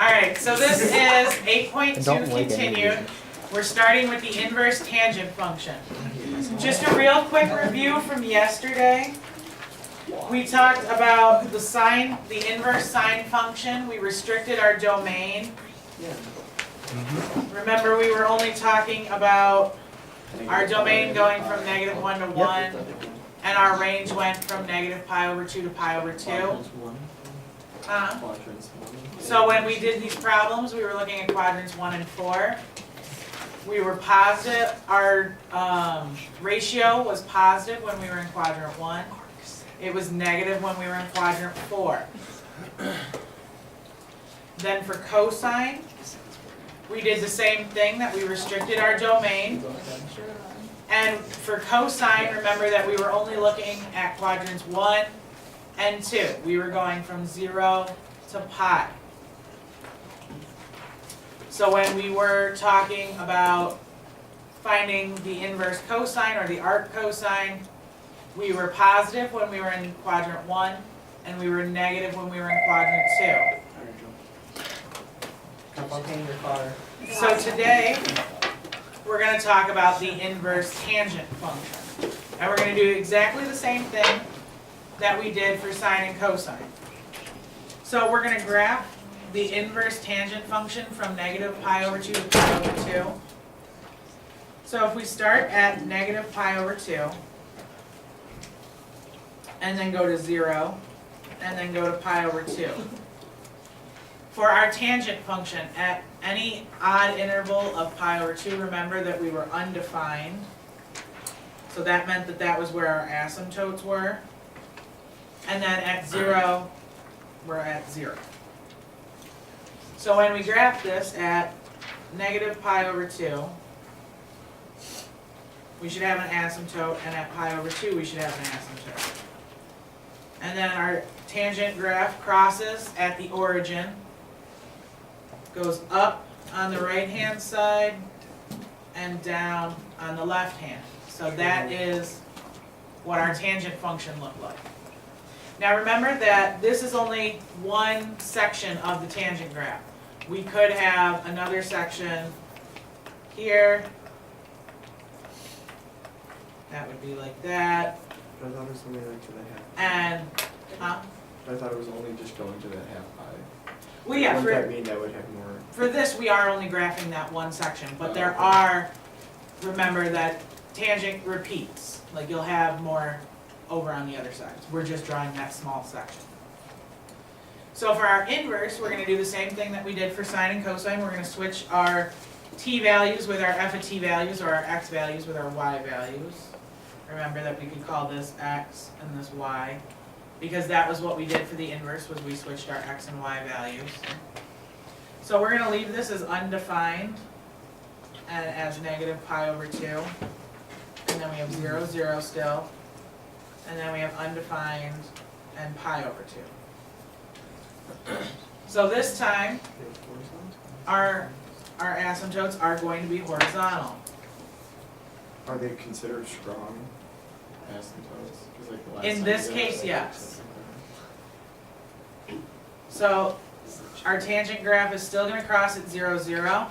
Alright, so this is And 8.2 don't like continued. We're starting with the inverse tangent function. Just a real quick review from yesterday. We talked about the sine, the inverse sine function. We restricted our domain. Remember, we were only talking about our domain going from -1 to 1, and our range went from -π/2 to π/2. So when we did these problems, we were looking at quadrants 1 and 4. We were positive, our ratio was positive when we were in quadrant 1. It was negative when we were in quadrant 4. Then for cosine, we did the same thing, that we restricted our domain. And for cosine, remember that we were only looking at quadrants 1 and 2. We were going from 0 to pi. So when we were talking about finding the inverse cosine or the arc cosine, we were positive when we were in quadrant 1, and we were negative when we were in quadrant 2. So today, we're going to talk about the inverse tangent function. And we're going to do exactly the same thing that we did for sine and cosine. So we're going to graph the inverse tangent function from -π/2 to π/2. So if we start at -π/2, and then go to 0, and then go to π/2. For our tangent function, at any odd interval of π/2, remember that we were undefined. So that meant that that was where our asymptotes were. And then at 0, we're at 0. So when we graph this at -π/2, we should have an asymptote, and at π/2, we should have an asymptote. And then our tangent graph crosses at the origin, goes up on the right-hand side, and down on the left hand. So that is what our tangent function looked like. Now remember that this is only one section of the tangent graph. We could have another section here. That would be like that. I thought it was only like to the half. And, huh? I thought it was only just going to that half pi. Well, yeah, Wouldn't that for, mean that would have more? for this, we are only graphing that one section, but there are, remember that tangent repeats. Like you'll have more over on the other sides. We're just drawing that small section. So for our inverse, we're going to do the same thing that we did for sine and cosine. We're going to switch our t values with our f of t values, or our x values with our y values. Remember that we could call this x and this y, because that was what we did for the inverse, was we switched our x and y values. So we're going to leave this as undefined and as -π/2. And then we have 0, 0 still. And then we have undefined and π/2. So this time, our asymptotes are going to be horizontal. Are they considered strong asymptotes? 'Cause like the last In time this we case, did it, yes. So our tangent graph is still going to cross at 0, 0.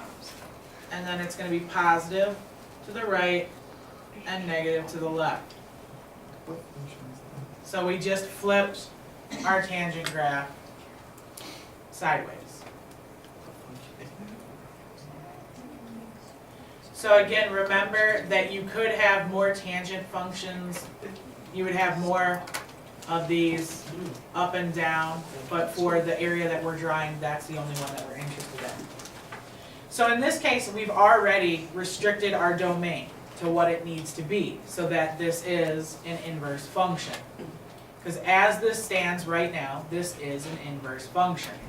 And then it's going to be positive to the right and negative to the left. What function is that? So we just flipped our tangent graph sideways. So again, remember that you could have more tangent functions. You would have more of these up and down, but for the area that we're drawing, that's the only one that we're interested in. So in this case, we've already restricted our domain to what it needs to be, so that this is an inverse function. Because as this stands right now, this is an inverse function.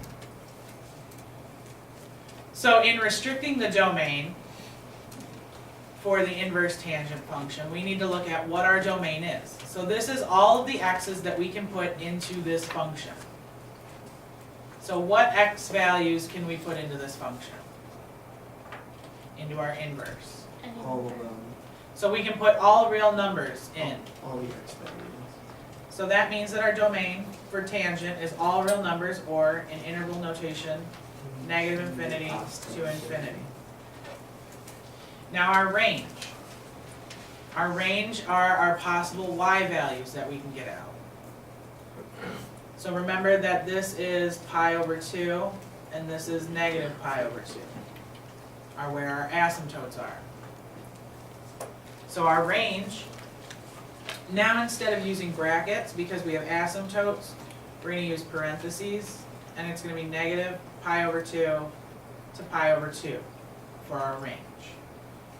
So in restricting the domain for the inverse tangent function, we need to look at what our domain is. So this is all of the x's that we can put into this function. So what x values can we put into this function? Into our inverse. All of them. So we can put all real numbers in. All the x values. So that means that our domain for tangent is all real numbers or in interval notation, negative infinity to infinity. Now our range. Our range are our possible y values that we can get out. So remember that this is pi over 2 and this is negative pi over 2, are where our asymptotes are. So our range, now instead of using brackets, because we have asymptotes, we're going to use parentheses, and it's going to be negative pi over 2 to pi over 2 for our range.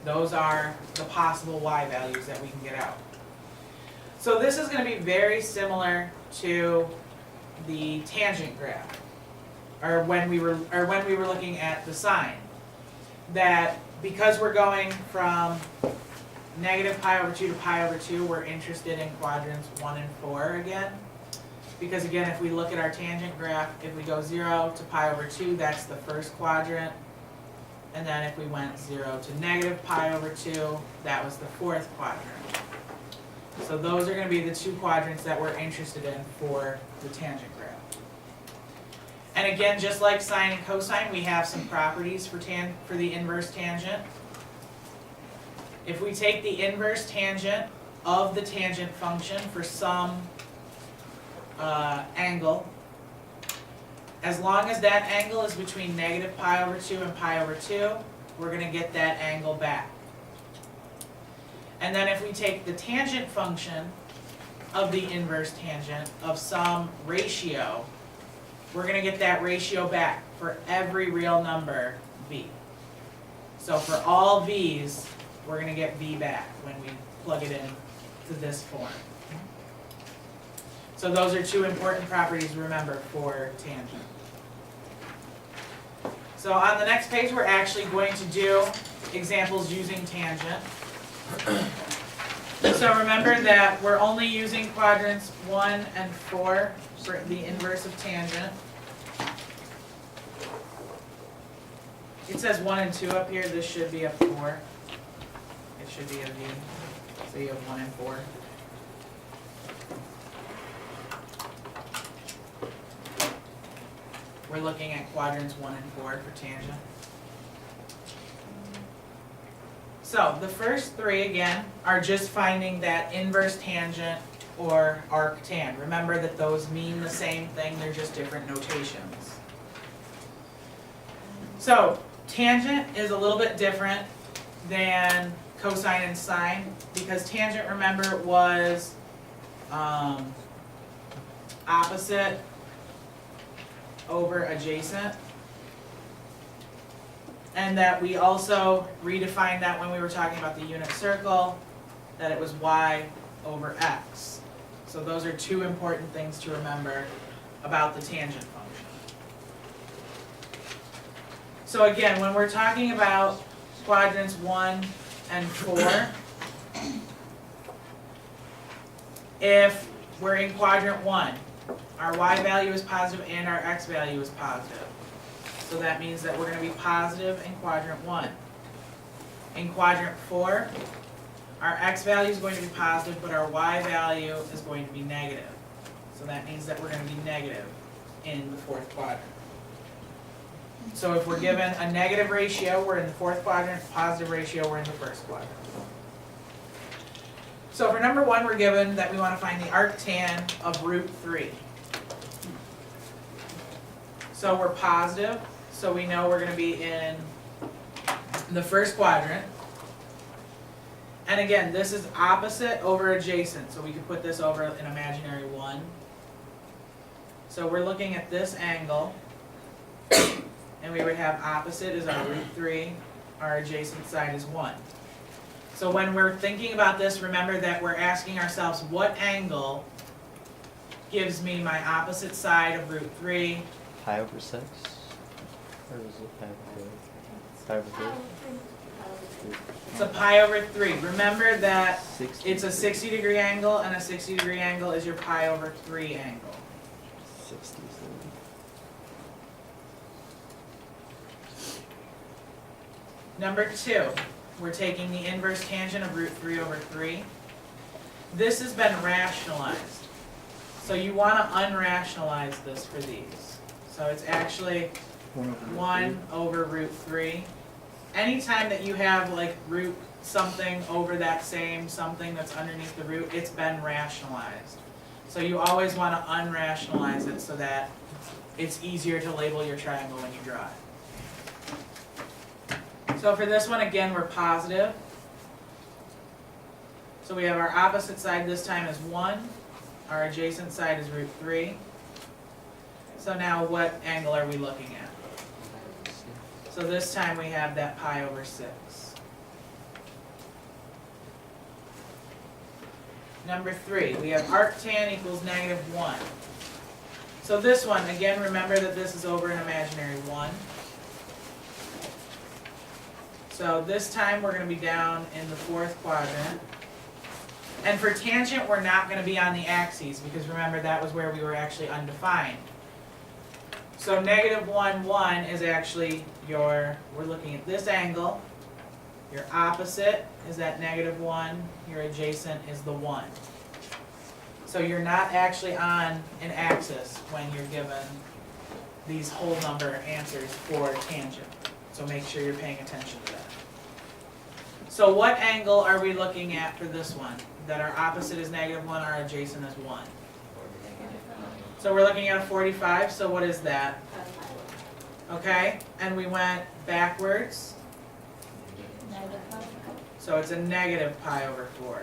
Those are the possible y values that we can get out. So this is going to be very similar to the tangent graph, or when we were looking at the sine. That because we're going from negative pi over 2 to pi over 2, we're interested in quadrants 1 and 4 again. Because again, if we look at our tangent graph, if we go 0 to pi over 2, that's the first quadrant. And then if we went 0 to negative pi over 2, that was the fourth quadrant. So those are going to be the two quadrants that we're interested in for the tangent graph. And again, just like sine and cosine, we have some properties for the inverse tangent. If we take the inverse tangent of the tangent function for some angle, as long as that angle is between negative pi over 2 and pi over 2, we're going to get that angle back. And then if we take the tangent function of the inverse tangent of some ratio, we're going to get that ratio back for every real number v. So for all v's, we're going to get v back when we plug it in to this form. So those are two important properties to remember for tangent. So on the next page, we're actually going to do examples using tangent. So remember that we're only using quadrants 1 and 4 for the inverse of tangent. It says 1 and 2 up here. This should be a 4. It should be a v. So you have 1 and 4. We're looking at quadrants 1 and 4 for tangent. So the first three, again, are just finding that inverse tangent or arctan. Remember that those mean the same thing, they're just different notations. So tangent is a little bit different than cosine and sine, because tangent, remember, was opposite over adjacent. And that we also redefined that when we were talking about the unit circle, that it was y over x. So those are two important things to remember about the tangent function. So again, when we're talking about quadrants 1 and 4, if we're in quadrant 1, our y value is positive and our x value is positive. So that means that we're going to be positive in quadrant 1. In quadrant 4, our x value is going to be positive, but our y value is going to be negative. So that means that we're going to be negative in the fourth quadrant. So if we're given a negative ratio, we're in the fourth quadrant. Positive ratio, we're in the first quadrant. So for number 1, we're given that we want to find the arctan of root 3. So we're positive, so we know we're going to be in the first quadrant. And again, this is opposite over adjacent, so we could put this over an imaginary 1. So we're looking at this angle, and we would have opposite is our root 3, our adjacent side is 1. So when we're thinking about this, remember that we're asking ourselves, what angle gives me my opposite side of root 3? Pi over 6? Or is it pi over 3? Pi over 3? It's a pi over 3. Remember that 60. it's a 60-degree angle, and a 60-degree angle is your pi over 3 angle. 60. Number 2, we're taking the inverse tangent of root 3 over 3. This has been rationalized. So you wanna unrationalize this for these. So it's actually 1 over root 3. Anytime that you have like root something over that same something that's underneath the root, it's been rationalized. So you always want to unrationalize it so that it's easier to label your triangle when you draw it. So for this one, again, we're positive. So we have our opposite side this time is 1. Our adjacent side is root 3. So now what angle are we looking at? So this time we have that pi over 6. Number 3, we have arctan equals -1. So this one, again, remember that this is over an imaginary 1. So this time we're going to be down in the 4th quadrant. And for tangent, we're not going to be on the axes, because remember that was where we were actually undefined. So -1, 1 is actually we're looking at this angle. Your opposite is that -1, your adjacent is the 1. So you're not actually on an axis when you're given these whole number answers for tangent. So make sure you're paying attention to that. So what angle are we looking at for this one? That our opposite is -1, our adjacent is 1. So we're looking at a 45, so what is that? Okay, and we went backwards. So it's a -pi over 4.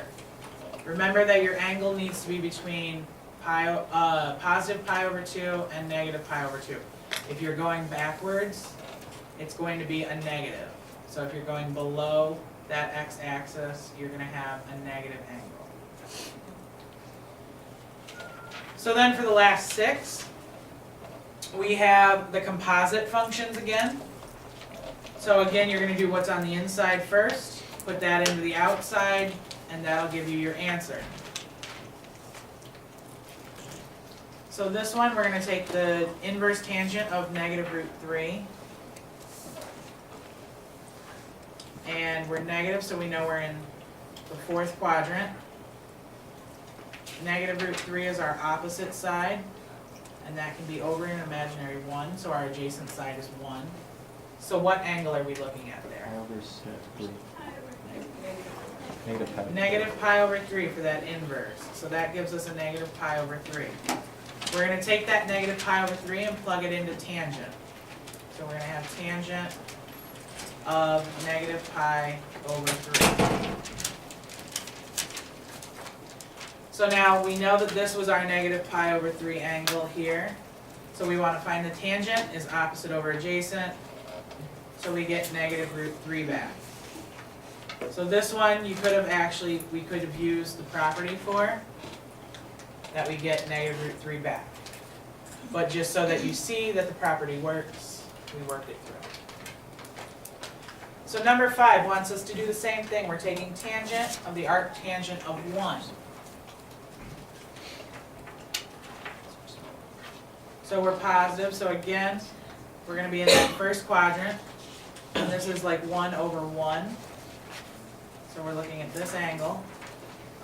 Remember that your angle needs to be between positive pi over 2 and negative pi over 2. If you're going backwards, it's going to be a negative. So if you're going below that x-axis, you're going to have a negative angle. So then for the last 6, we have the composite functions again. So again, you're going to do what's on the inside first, put that into the outside, and that'll give you your answer. So this one, we're going to take the inverse tangent of -√3. And we're negative, so we know we're in the 4th quadrant. -√3 is our opposite side, and that can be over an imaginary 1, so our adjacent side is 1. So what angle are we looking at there? Pi over 3. Negative pi. Negative pi over 3 for that inverse. So that gives us a negative pi over 3. We're going to take that negative pi over 3 and plug it into tangent. So we're going to have tangent of negative pi over 3. So now we know that this was our negative pi over 3 angle here. So we want to find the tangent is opposite over adjacent. So we get -√3 back. So this one we could have used the property for, that we get -√3 back. But just so that you see that the property works, we worked it through. So number 5 wants us to do the same thing. We're taking tangent of the arctangent of 1. So we're positive, so again, we're going to be in that 1st quadrant. And this is like 1 over 1. So we're looking at this angle.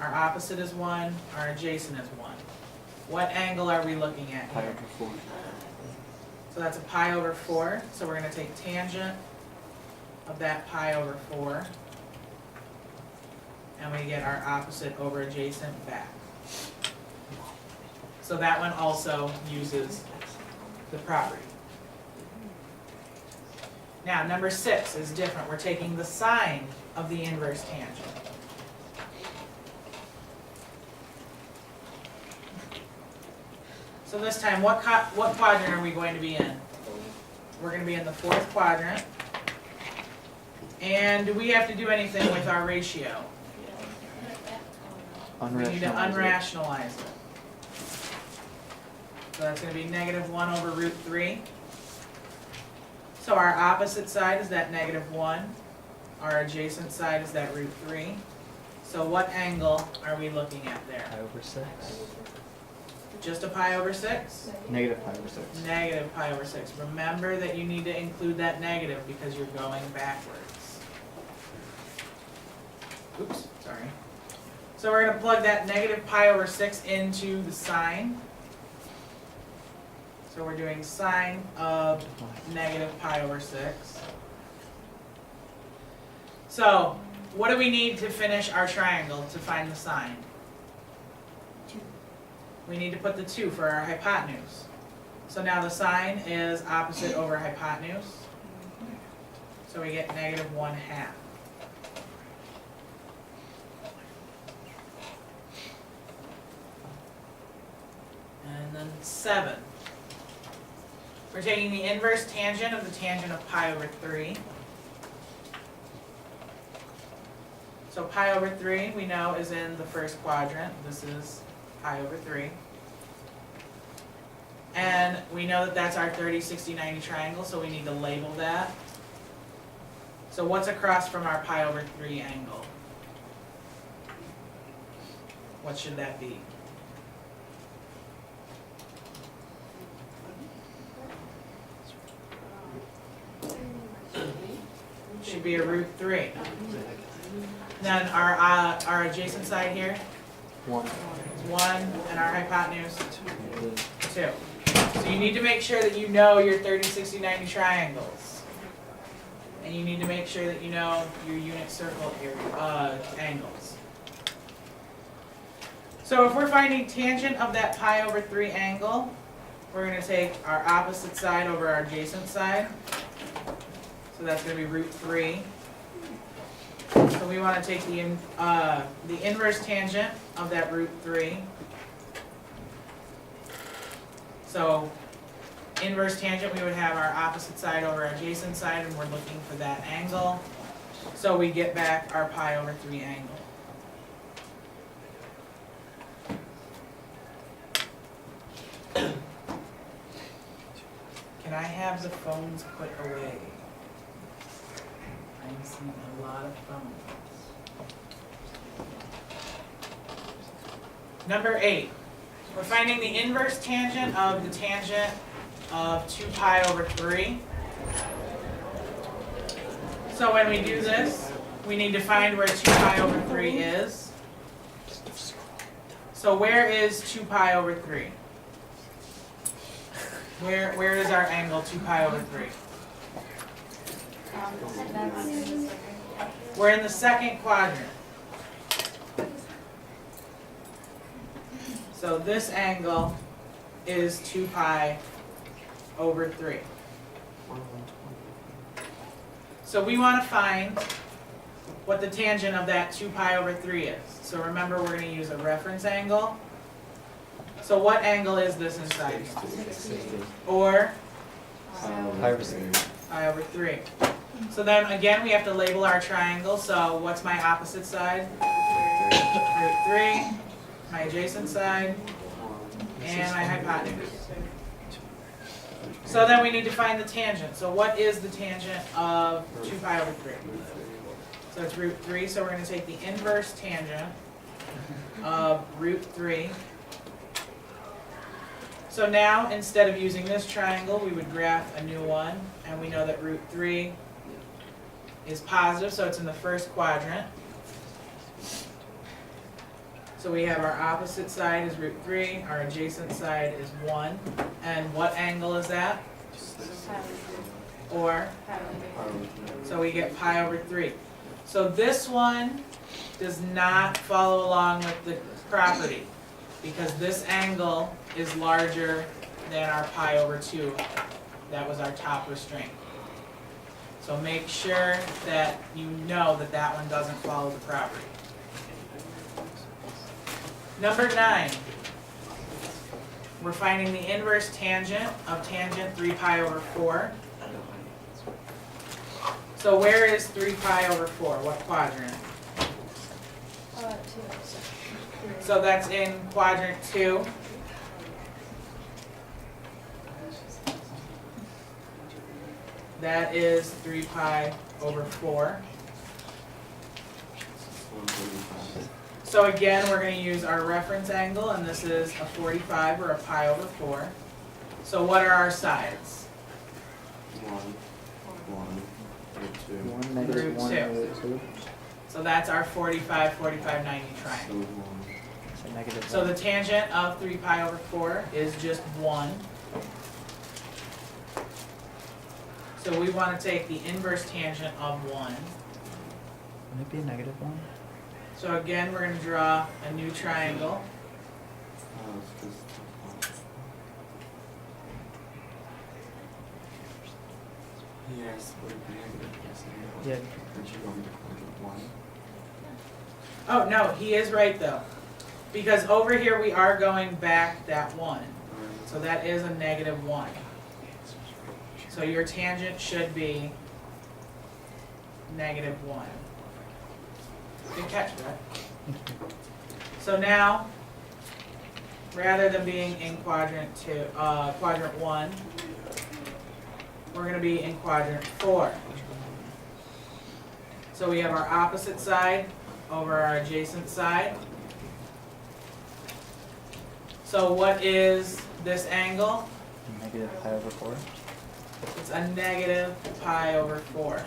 Our opposite is 1, our adjacent is 1. What angle are we looking at Pi here? over 4. So that's a pi over 4. So we're going to take tangent of that pi over 4. And we get our opposite over adjacent back. So that one also uses the property. Now, number 6 is different. We're taking the sine of the inverse tangent. So this time, what quadrant are we going to be in? We're going to be in the 4th quadrant. And do we have to do anything with our ratio? We need to unrationalize it. So that's going to be -1 over √3. So our opposite side is that -1. Our adjacent side is that √3. So what angle are we looking at there? Pi over 6. Just a pi over 6? Negative pi over 6. Negative pi over 6. Remember that you need to include that negative because you're going backwards. Oops, sorry. So we're going to plug that negative pi over 6 into the sine. So we're doing sine of negative pi over 6. So what do we need to finish our triangle to find the sine? We need to put the 2 for our hypotenuse. So now the sine is opposite over hypotenuse. So we get negative 1/2. And then 7. We're taking the inverse tangent of the tangent of pi over 3. So pi over 3 we know is in the first quadrant. This is pi over 3. And we know that that's our 30, 60, 90 triangle, so we need to label that. So what's across from our pi over 3 angle? What should that be? Should be a root 3. Then our adjacent side here 1. is 1, and our hypotenuse 2. So you need to make sure that you know your 30, 60, 90 triangles. And you need to make sure that you know your unit circle area, angles. So if we're finding tangent of that pi over 3 angle, we're going to take our opposite side over our adjacent side. So that's going to be root 3. So we want to take the inverse tangent of that root 3. So inverse tangent, we would have our opposite side over our adjacent side, and we're looking for that angle. So we get back our pi over 3 angle. Can I have the phones put away? I'm seeing a lot of phones. Number 8. We're finding the inverse tangent of the tangent of 2 pi over 3. So when we do this, we need to find where 2 pi over 3 is. So where is 2 pi over 3? Where is our angle 2 pi over 3? We're in the second quadrant. So this angle is 2 pi over 3. So we want to find what the tangent of that 2 pi over 3 is. So remember, we're going to use a reference angle. So what angle is this inside? Or Pi over 3. pi over 3. So then again, we have to label our triangle. So what's my opposite side? Root 3. My adjacent side, and my hypotenuse. So then we need to find the tangent. So what is the tangent of 2 pi over 3? So it's root 3, so we're going to take the inverse tangent of root 3. So now, instead of using this triangle, we would graph a new one, and we know that root 3 is positive, so it's in the first quadrant. So we have our opposite side is root 3, our adjacent side is 1. And what angle is that? Or? So we get pi over 3. So this one does not follow along with the property, because this angle is larger than our pi over 2. That was our top restraint. So make sure that you know that that one doesn't follow the property. Number 9, we're finding the inverse tangent of tangent 3 pi over 4. So where is 3 pi over 4? What quadrant? 2. So that's in quadrant 2. That is 3 pi over 4. So again, we're going to use our reference angle, and this is a 45 or a pi over 4. So what are our sides? 1, root 2. 1, negative Root 1, two. root 2. So that's our 45, 45, 90 triangle. So negative So 1. the tangent of 3 pi over 4 is just 1. So we wanna take the inverse tangent of 1. Wouldn't it be a negative 1? So again, we're gonna draw a new triangle. Oh, it's just. Yes, would it be negative? Yes, negative. Yeah. Aren't you going to quadrant 1? Oh, no, he is right though. Because over here we are going back that 1. So that is a negative 1. So your tangent should be negative 1. Good catch, Brett. So now, rather than being in quadrant 1, we're going to be in quadrant 4. So we have our opposite side over our adjacent side. So what is this angle? Negative pi over 4. It's a negative pi over 4.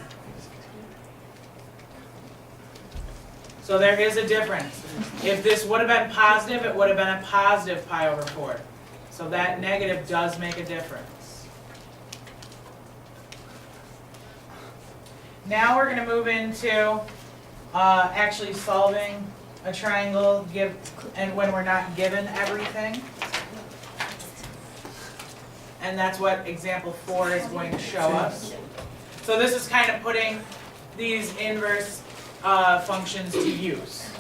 So there is a difference. If this would have been positive, it would have been a positive pi over 4. So that negative does make a difference. Now we're going to move into actually solving a triangle and when we're not given everything. And that's what example 4 is going to show us. So this is kind of putting these inverse functions to use.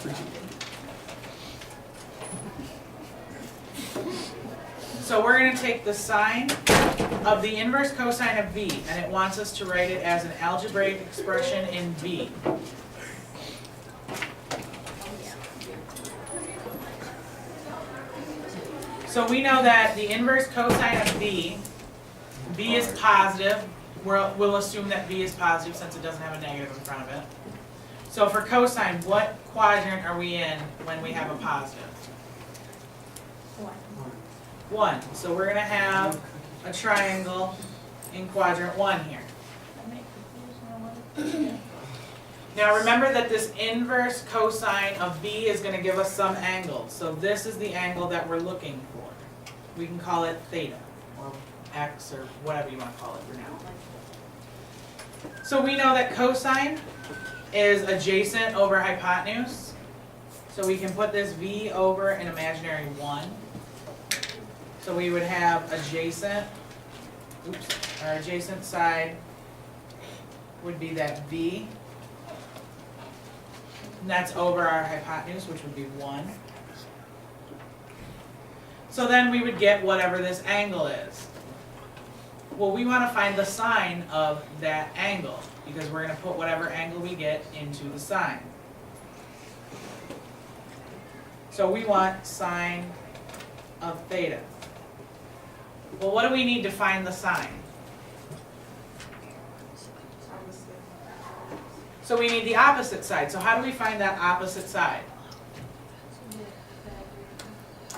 So we're going to take the sine of the inverse cosine of v, and it wants us to write it as an algebraic expression in v. So we know that the inverse cosine of v is positive. We'll assume that v is positive since it doesn't have a negative in front of it. So for cosine, what quadrant are we in when we have a positive? 1. So we're going to have a triangle in quadrant 1 here. Now remember that this inverse cosine of v is going to give us some angle. So this is the angle that we're looking for. We can call it theta, or x, or whatever you want to call it for now. So we know that cosine is adjacent over hypotenuse. So we can put this v over an imaginary 1. So we would have adjacent, our adjacent side would be that v. And that's over our hypotenuse, which would be 1. So then we would get whatever this angle is. Well, we want to find the sine of that angle, because we're going to put whatever angle we get into the sine. So we want sine of theta. Well, what do we need to find the sine? So we need the opposite side. So how do we find that opposite side?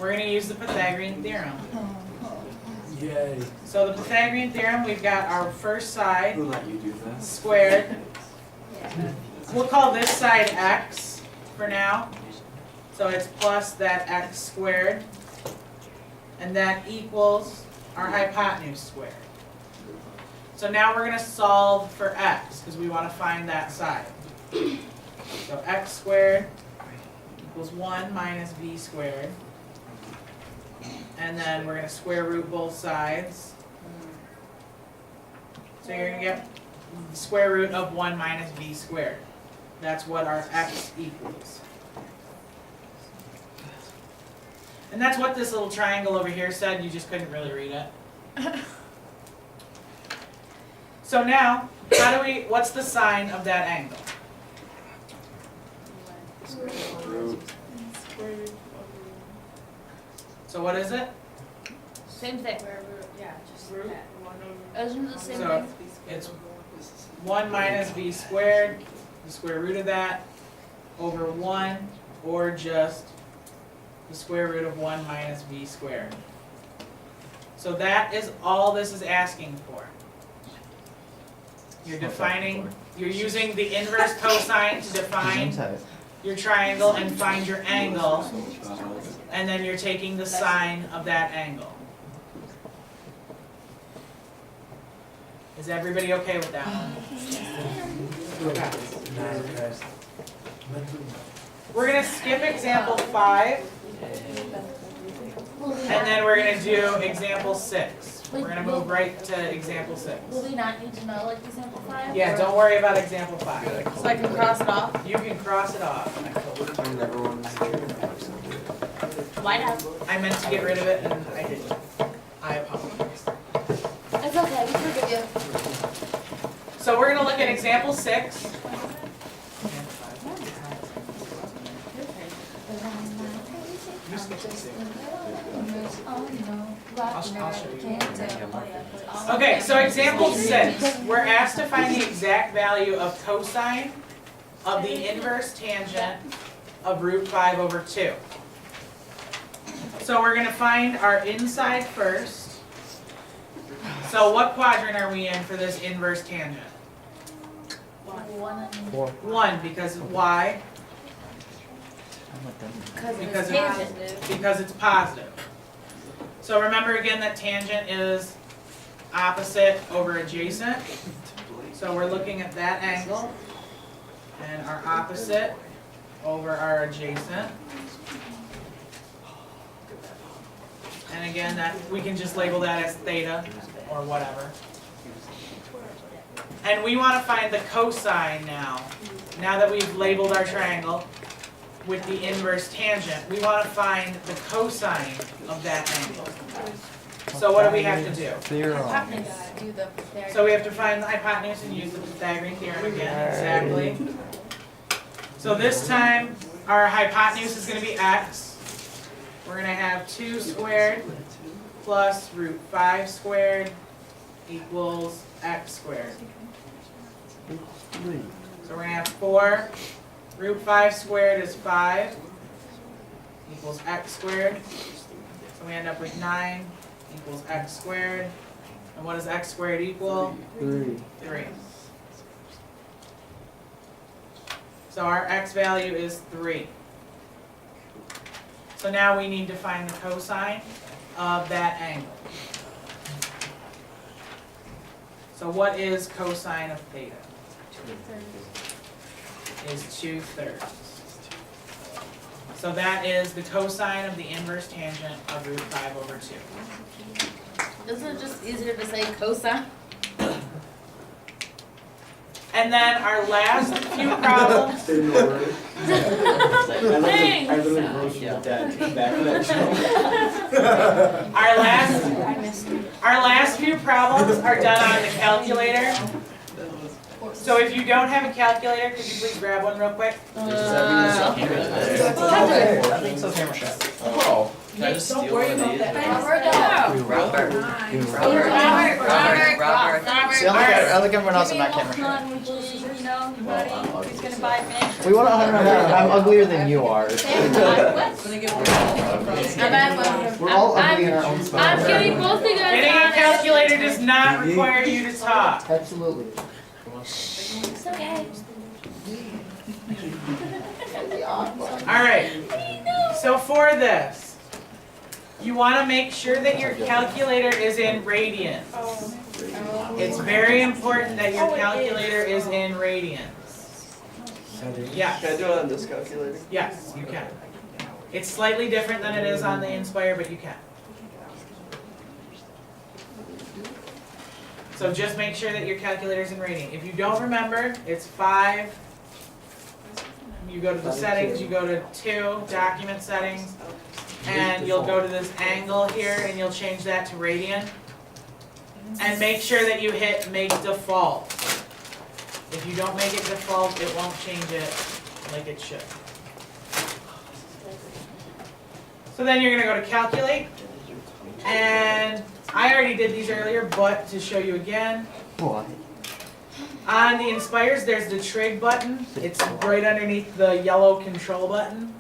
We're going to use the Pythagorean theorem. Yay. So the Pythagorean theorem, we've got our first side Who let you do this? squared. We'll call this side x for now. So it's plus that x squared. And that equals our hypotenuse squared. So now we're going to solve for x, because we want to find that side. So x squared equals 1 minus v squared. And then we're going to square root both sides. So you're going to get the square root of 1 minus v squared. That's what our x equals. And that's what this little triangle over here said, you just couldn't really read it. So now, what's the sine of that angle? So what is it? Same thing. Yeah, just Root? that 1 over. Isn't it the same So thing? it's 1 minus v squared, the square root of that, over 1, or just the square root of 1 minus v squared. So that is all this is asking for. You're defining, you're using the inverse cosine to define your triangle and find your angle, and then you're taking the sine of that angle. Is everybody okay with that one? Okay. We're gonna skip example 5, and then we're gonna do example 6. We're gonna move right to example 6. Will we not need to know like example 5? Yeah, don't worry about example 5. So I can cross it off? You can cross it off. Why not? I meant to get rid of it and I didn't. I apologize. It's okay, we forgive you. So we're gonna look at example 6. You skipped it too. I'll show you. Okay, so example 6, we're asked to find the exact value of cosine of the inverse tangent of root 5 over 2. So we're going to find our inside first. So what quadrant are we in for this inverse tangent? 1, because why? Because it's tangent. Because it's positive. So remember again that tangent is opposite over adjacent. So we're looking at that angle and our opposite over our adjacent. And again, that we can just label that as theta or whatever. And we want to find the cosine now. Now that we've labeled our triangle with the inverse tangent, we want to find the cosine of that angle. So what do we have to do? So we have to find the hypotenuse and use the Pythagorean theorem again, exactly. So this time, our hypotenuse is going to be x. We're going to have 2 squared plus root 5 squared equals x squared. So we're going to have 4. Root 5 squared is 5 equals x squared. So we end up with 9 equals x squared. And what does x squared equal? 3. So our x value is 3. So now we need to find the cosine of that angle. So what is cosine of theta? Is 2/3. So that is the cosine of the inverse tangent of root 5 over 2. Isn't it just easier to say cosine? And then our last few problems. Thanks. I literally wrote you that back to that show. Our last few problems are done on the calculator. So if you don't have a calculator, could you please grab one real quick? I think so, camera shot. Oh. Can I just steal one of these? Robert. See, I look at everyone else, I'm not camera shy. Who's gonna buy me? We want to I'm uglier than you are. We're all ugly in our own style. I'm getting both of you guys. Getting a calculator does not require you to talk. Absolutely. It's okay. Alright, so for this, you want to make sure that your calculator is in radians. It's very important that your calculator is in radians. Yes. Can I do it on this calculator? Yes, you can. It's slightly different than it is on the Inspire, but you can. So just make sure that your calculator's in radian. If you don't remember, it's 5. You go to the settings, you go to 2, document settings, and you'll go to this angle here and you'll change that to radian. And make sure that you hit make default. If you don't make it default, it won't change it like it should. So then you're going to go to calculate. And I already did these earlier, but to show you again. What? On the Inspires, there's the trig button. It's right underneath the yellow control button.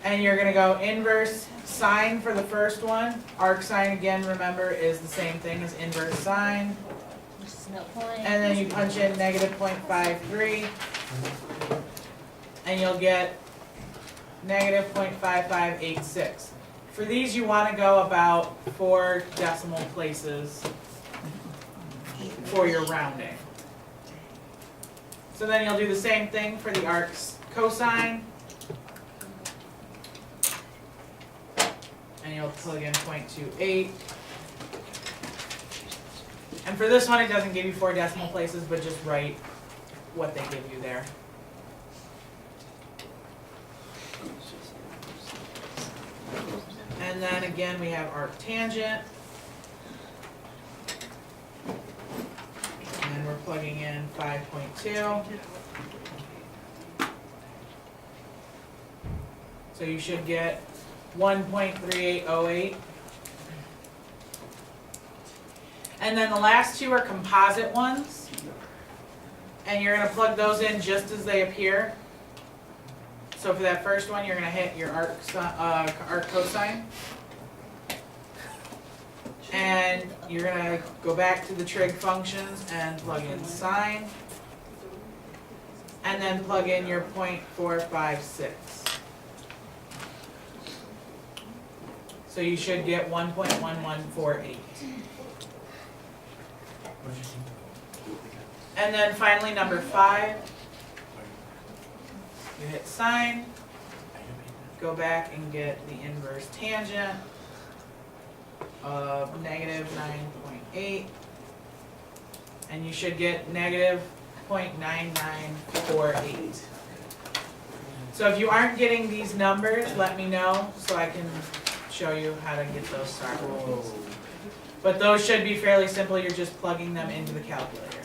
And you're going to go inverse sine for the first one. Arc sine, again, remember, is the same thing as inverse sine. And then you punch in negative 0.53. And you'll get negative 0.5586. For these, you want to go about 4 decimal places for your rounding. So then you'll do the same thing for the arc's cosine. And you'll plug in 0.28. And for this one, it doesn't give you 4 decimal places, but just write what they give you there. And then again, we have arc tangent. And we're plugging in 5.2. So you should get 1.3808. And then the last two are composite ones. And you're going to plug those in just as they appear. So for that first one, you're going to hit your arc cosine. And you're going to go back to the trig functions and plug in sine. And then plug in your 0.456. So you should get 1.1148. And then finally, number 5, you hit sine, go back and get the inverse tangent of negative 9.8, and you should get negative 0.9948. So if you aren't getting these numbers, let me know so I can show you how to get those started. But those should be fairly simple, you're just plugging them into the calculator.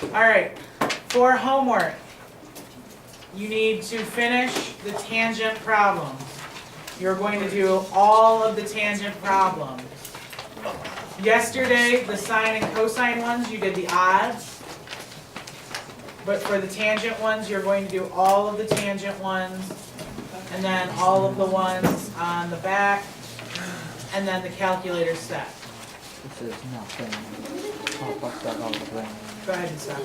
Alright, for homework, you need to finish the tangent problems. You're going to do all of the tangent problems. Yesterday, the sine and cosine ones, you did the odds. But for the tangent ones, you're going to do all of the tangent ones, and then all of the ones on the back, and then the calculator set. This is nothing. I'll fuck that all the way. Go ahead and stop.